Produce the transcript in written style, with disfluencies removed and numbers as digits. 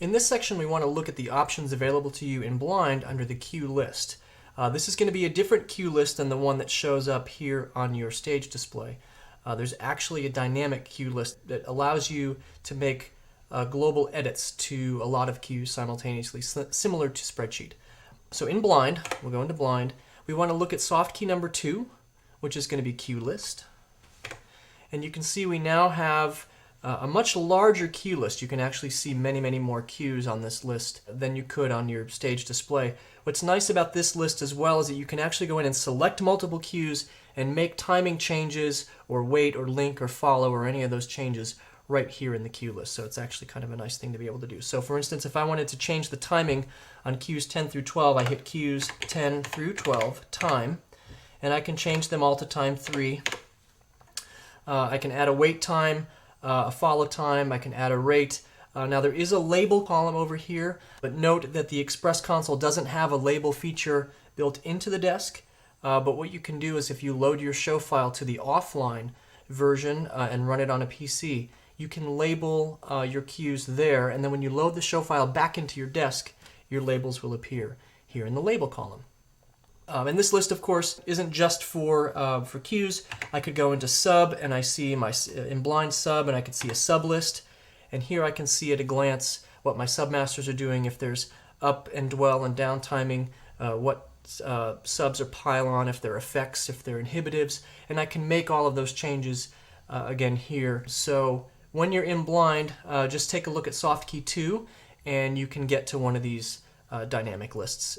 In this section, we want to look at the options available to you in Blind under the cue list. This is going to be a different cue list than the one that shows up here on your stage display. There's actually a dynamic cue list that allows you to make global edits to a lot of cues simultaneously, similar to spreadsheet. So in Blind, we'll go into Blind, we want to look at soft key number 2, which is going to be cue list. And you can see we now have a much larger cue list. You can actually see many, many more cues on this list than you could on your stage display. What's nice about this list as well is that you can actually go in and select multiple cues and make timing changes or wait or link or follow or any of those changes right here in the cue list. So it's actually kind of a nice thing to be able to do. So for instance, if I wanted to change the timing on cues 10 through 12, I hit cues 10 through 12, time, and I can change them all to time 3. I can add a wait time, a follow time, I can add a rate. Now there is a label column over here, but note that the Express console doesn't have a label feature built into the desk. But what you can do is if you load your show file to the offline version and run it on a PC, you can label your cues there, and then when you load the show file back into your desk, your labels will appear here in the label column. And this list, of course, isn't just for cues. I could go into sub, and I see my in Blind sub, and I could see a sub list. And here I can see at a glance what my submasters are doing, if there's up and dwell and down timing, what subs are pylon, if they're effects, if they're inhibitives, and I can make all of those changes again here. So when you're in Blind, just take a look at soft key 2, and you can get to one of these dynamic lists.